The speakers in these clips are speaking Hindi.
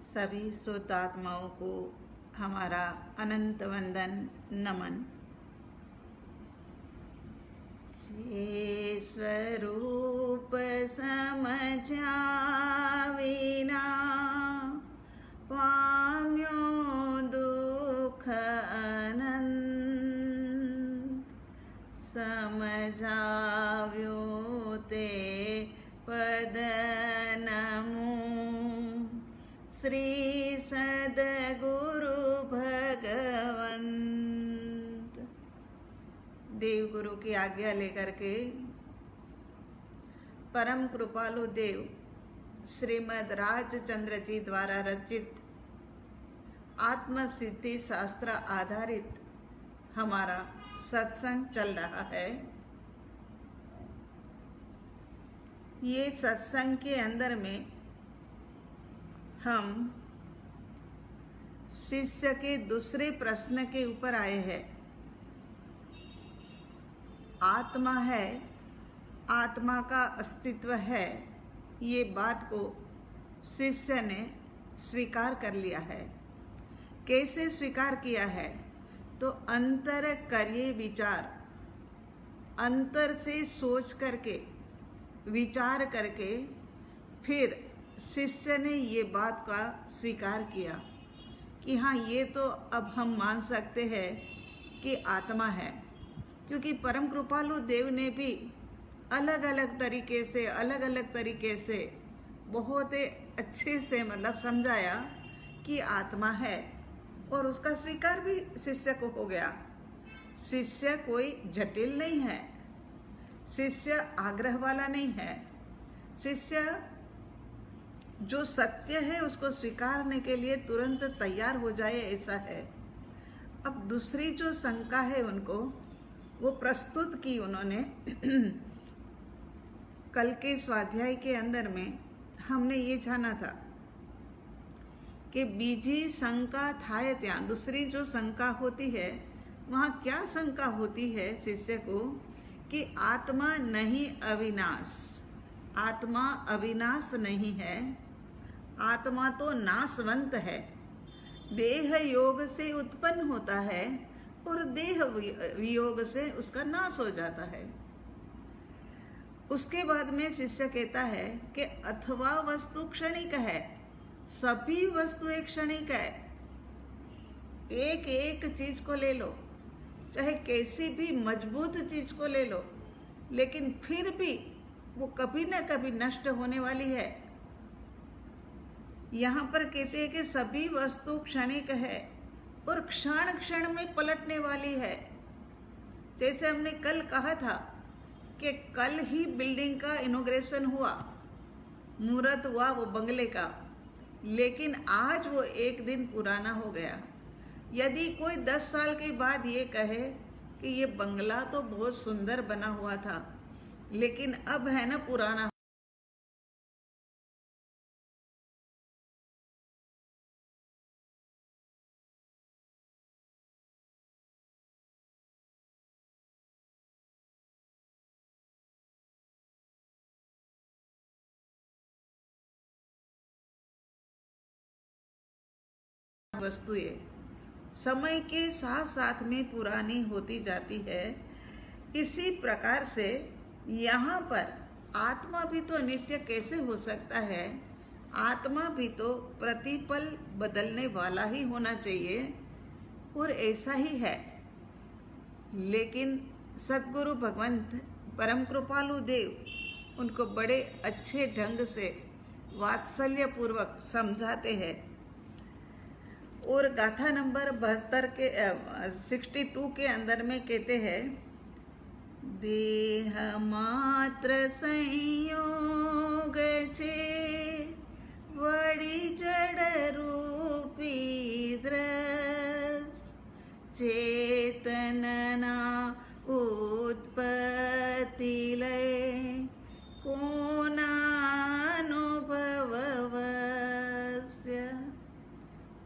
सभी शुद्धात्माओं को हमारा अनंत वंदन नमन। जे स्वरूप समझा विना पाम्यो दुख अनंत, समझाव्यो ते पद नमो श्री सद्गुरु भगवंत। देव गुरु की आज्ञा लेकर के परम कृपालु देव श्रीमद् राजचंद्र जी द्वारा रचित आत्म सिद्धि शास्त्र आधारित हमारा सत्संग चल रहा है। ये सत्संग के अंदर में हम शिष्य के दूसरे प्रश्न के ऊपर आए हैं। आत्मा है, आत्मा का अस्तित्व है, ये बात को शिष्य ने स्वीकार कर लिया है। कैसे स्वीकार किया है? तो अंतर करिए विचार, अंतर से सोच करके विचार करके फिर शिष्य ने ये बात का स्वीकार किया कि हाँ, ये तो अब हम मान सकते हैं कि आत्मा है। क्योंकि परम कृपालु देव ने भी अलग अलग तरीके से बहुत अच्छे से समझाया कि आत्मा है, और उसका स्वीकार भी शिष्य को हो गया। शिष्य कोई जटिल नहीं है, शिष्य आग्रह वाला नहीं है। शिष्य जो सत्य है उसको स्वीकारने के लिए तुरंत तैयार हो जाए, ऐसा है। अब दूसरी जो शंका है उनको वो प्रस्तुत की उन्होंने। कल के स्वाध्याय के अंदर में हमने ये जाना था कि बीजी शंका थाय त्या, दूसरी जो शंका होती है वहाँ क्या शंका होती है शिष्य को कि आत्मा नहीं अविनाश, आत्मा अविनाश नहीं है, आत्मा तो नाशवंत है, देह योग से उत्पन्न होता है और देह वियोग से उसका नाश हो जाता है। उसके बाद में शिष्य कहता है कि अथवा वस्तु क्षणिक है, सभी वस्तु एक क्षणिक है। एक एक चीज को ले लो, चाहे कैसी भी मजबूत चीज को ले लो, लेकिन फिर भी वो कभी ना कभी नष्ट होने वाली है। यहाँ पर कहते हैं कि सभी वस्तु क्षणिक है और क्षण क्षण में पलटने वाली है। जैसे हमने कल कहा था कि कल ही बिल्डिंग का इनॉग्रेशन हुआ, मुहूर्त हुआ वो बंगले का, लेकिन आज वो एक दिन पुराना हो गया। यदि कोई 10 साल के बाद ये कहे कि ये बंगला तो बहुत सुंदर बना हुआ था, लेकिन अब है ना पुराना, वस्तुएं समय के साथ साथ में पुरानी होती जाती है। इसी प्रकार से यहाँ पर आत्मा भी तो नित्य कैसे हो सकता है? आत्मा भी तो प्रतिपल बदलने वाला ही होना चाहिए, और ऐसा ही है। लेकिन सद्गुरु भगवंत परम कृपालु देव उनको बड़े अच्छे ढंग से वात्सल्य पूर्वक समझाते हैं। और गाथा नंबर 72 के 62 के अंदर में कहते हैं, देह मात्र संयोग छे वड़ी जड़ रूपी द्रस, चेतनना उत्पत्ति लय कोना अनुभवस्य।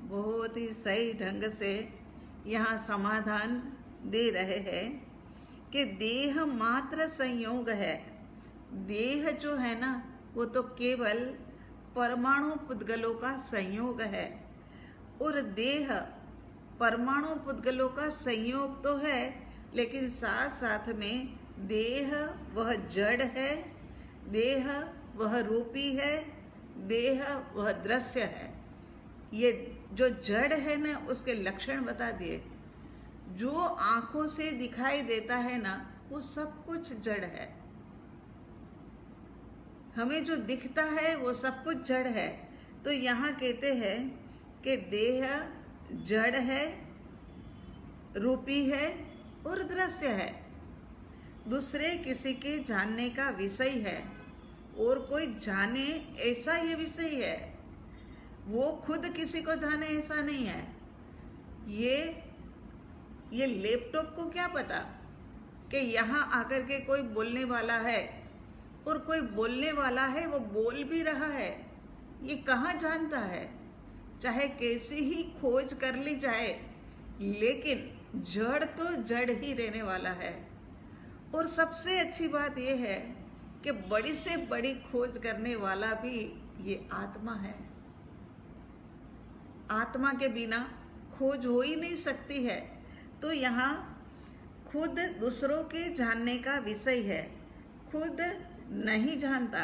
बहुत ही सही ढंग से यहाँ समाधान दे रहे हैं कि देह मात्र संयोग है। देह जो है ना वो तो केवल परमाणु पुद्गलों का संयोग है, और देह परमाणु पुद्गलों का संयोग तो है, लेकिन साथ साथ में देह वह जड़ है, देह वह रूपी है, देह वह दृश्य है। ये जो जड़ है ना, उसके लक्षण बता दिए। जो आंखों से दिखाई देता है ना, वो सब कुछ जड़ है। हमें जो दिखता है वो सब कुछ जड़ है। तो यहाँ कहते हैं कि देह जड़ है, रूपी है और दृश्य है, दूसरे किसी के जानने का विषय है, और कोई जाने ऐसा ये विषय है, वो खुद किसी को जाने ऐसा नहीं है। ये लैपटॉप को क्या पता कि यहाँ आकर के कोई बोलने वाला है, और कोई बोलने वाला है वो बोल भी रहा है, ये कहाँ जानता है? चाहे कैसी ही खोज कर ली जाए, लेकिन जड़ तो जड़ ही रहने वाला है। और सबसे अच्छी बात यह है कि बड़ी से बड़ी खोज करने वाला भी ये आत्मा है। आत्मा के बिना खोज हो ही नहीं सकती है। तो यहाँ खुद दूसरों के जानने का विषय है, खुद नहीं जानता।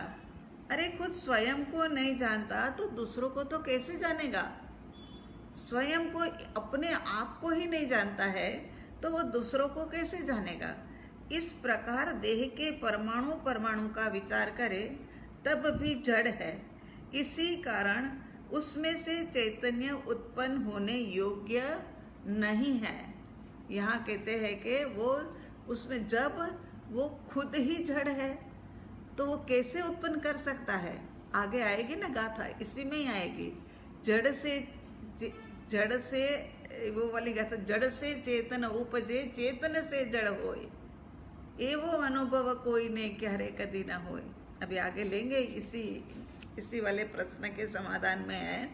अरे खुद स्वयं को नहीं जानता तो दूसरों को तो कैसे जानेगा? स्वयं को, अपने आप को ही नहीं जानता है तो वो दूसरों को कैसे जानेगा? इस प्रकार देह के परमाणु परमाणु का विचार करे तब भी जड़ है। इसी कारण उसमें से चैतन्य उत्पन्न होने योग्य नहीं है। यहाँ कहते हैं कि वो उसमें, जब वो खुद ही जड़ है तो वो कैसे उत्पन्न कर सकता है? आगे आएगी ना गाथा, इसी में ही आएगी। जड़ से वो वाली गाथा, जड़ से चेतन उपजे, चेतन से जड़ होए, एवो अनुभव कोई ने क्यारे कदी ना होए। अभी आगे लेंगे, इसी वाले प्रश्न के समाधान में है।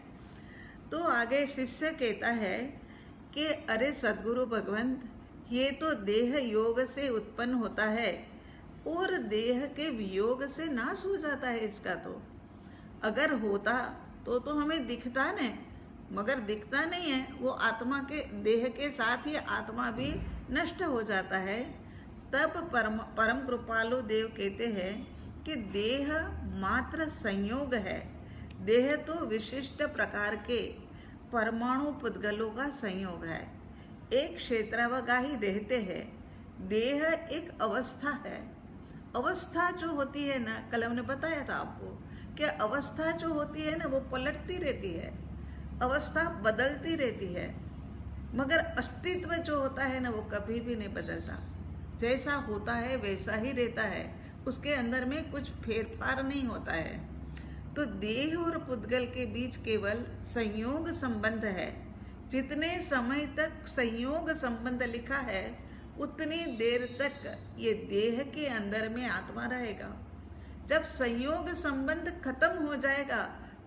तो आगे शिष्य कहता है कि अरे सद्गुरु भगवंत, ये तो देह योग से उत्पन्न होता है और देह के वियोग से नाश हो जाता है इसका। तो अगर होता तो हमें दिखता नहीं, मगर दिखता नहीं है। वो आत्मा के, देह के साथ ही आत्मा भी नष्ट हो जाता है। तब परम कृपालु देव कहते हैं कि देह मात्र संयोग है। देह तो विशिष्ट प्रकार के परमाणु पुद्गलों का संयोग है। एक क्षेत्रवगाही रहते हैं। देह एक अवस्था है। अवस्था जो होती है ना, कल हमने बताया था आपको कि अवस्था जो होती है ना, वो पलटती रहती है, अवस्था बदलती रहती है, मगर अस्तित्व जो होता है ना, वो कभी भी नहीं बदलता। जैसा होता है वैसा ही रहता है, उसके अंदर में कुछ फेरफार नहीं होता है। तो देह और पुद्गल के बीच केवल संयोग संबंध है। जितने समय तक संयोग संबंध लिखा है, उतनी देर तक ये देह के अंदर में आत्मा रहेगा। जब संयोग संबंध खत्म हो जाएगा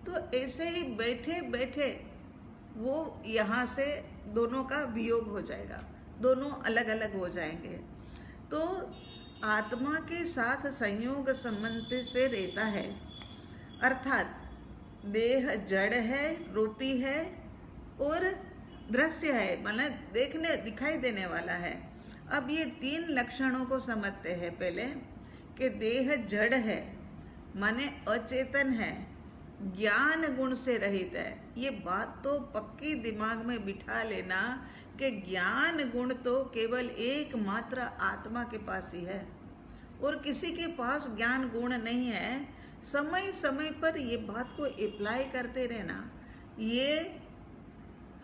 तो ऐसे ही बैठे बैठे वो यहाँ से दोनों का वियोग हो जाएगा, दोनों अलग अलग हो जाएंगे। तो आत्मा के साथ संयोग संबंध से रहता है, अर्थात देह जड़ है, रूपी है और दृश्य है, मतलब देखने दिखाई देने वाला है। अब ये तीन लक्षणों को समझते हैं पहले, कि देह जड़ है माने अचेतन है, ज्ञान गुण से रहित है। ये बात तो पक्की दिमाग में बिठा लेना कि ज्ञान गुण तो केवल एकमात्र आत्मा के पास ही है और किसी के पास ज्ञान गुण नहीं है। समय समय पर ये बात को अप्लाई करते रहना। ये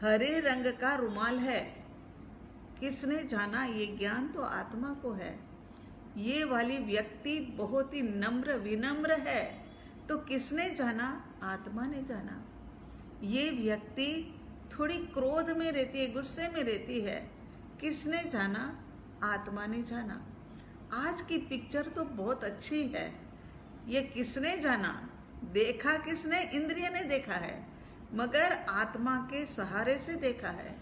हरे रंग का रुमाल है, किसने जाना? ये ज्ञान तो आत्मा को है। ये वाली व्यक्ति बहुत ही नम्र विनम्र है, तो किसने जाना? आत्मा ने जाना। ये व्यक्ति थोड़ी क्रोध में रहती है, गुस्से में रहती है, किसने जाना? आत्मा ने जाना। आज की पिक्चर तो बहुत अच्छी है, ये किसने जाना? देखा किसने? इंद्रिय ने देखा है, मगर आत्मा के सहारे से देखा है।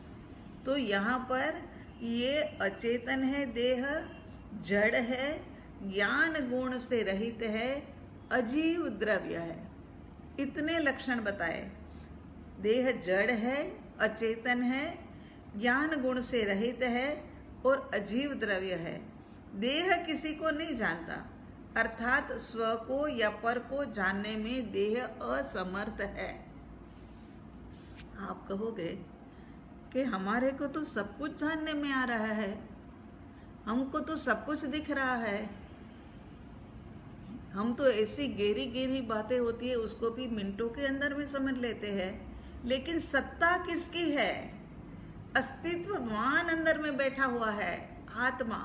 तो यहाँ पर ये अचेतन है, देह जड़ है, ज्ञान गुण से रहित है, अजीव द्रव्य है। इतने लक्षण बताए। देह जड़ है, अचेतन है, ज्ञान गुण से रहित है और अजीव द्रव्य है। देह किसी को नहीं जानता, अर्थात स्व को या पर को जानने में देह असमर्थ है। आप कहोगे कि हमारे को तो सब कुछ जानने में आ रहा है, हमको तो सब कुछ दिख रहा है, हम तो ऐसी गहरी गहरी बातें होती है उसको भी मिनटों के अंदर में समझ लेते हैं। लेकिन सत्ता किसकी है? अस्तित्ववान अंदर में बैठा हुआ है, आत्मा।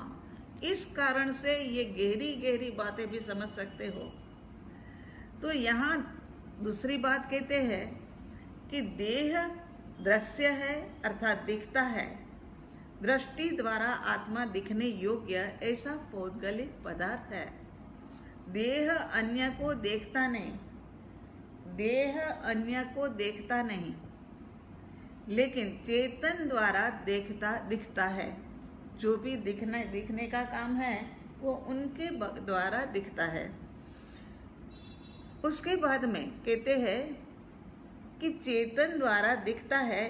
इस कारण से ये गहरी गहरी बातें भी समझ सकते हो। तो यहाँ दूसरी बात कहते हैं कि देह दृश्य है, अर्थात दिखता है। दृष्टि द्वारा आत्मा दिखने योग्य ऐसा पौद्गलिक पदार्थ है। देह अन्य को देखता नहीं, देह अन्य को देखता नहीं, लेकिन चेतन द्वारा दिखता है। जो भी दिखने का काम है वो उनके द्वारा दिखता है। उसके बाद में कहते हैं कि चेतन द्वारा दिखता है,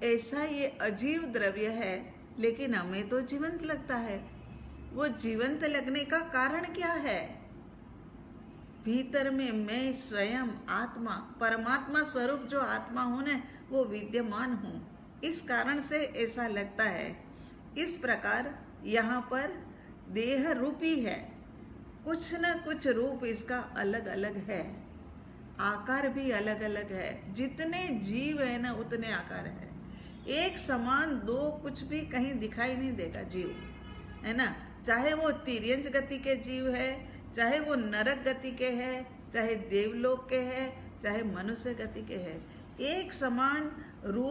ऐसा ये अजीव द्रव्य है, लेकिन हमें तो जीवंत लगता है। वो जीवंत लगने का कारण क्या है? भीतर में मैं स्वयं आत्मा, परमात्मा स्वरूप जो आत्मा हूं ना, वो विद्यमान हूं। इस कारण से ऐसा लगता है। इस प्रकार यहाँ पर देह रूपी है, कुछ न कुछ रूप इसका अलग अलग है, आकार भी अलग अलग है। जितने जीव है ना उतने आकार है। एक समान दो कुछ भी कहीं दिखाई नहीं देगा जीव, है ना। चाहे वो तिर्यंच गति के जीव है, चाहे वो नरक गति के है, चाहे देवलोक के है, चाहे मनुष्य गति के है, एक समान रूप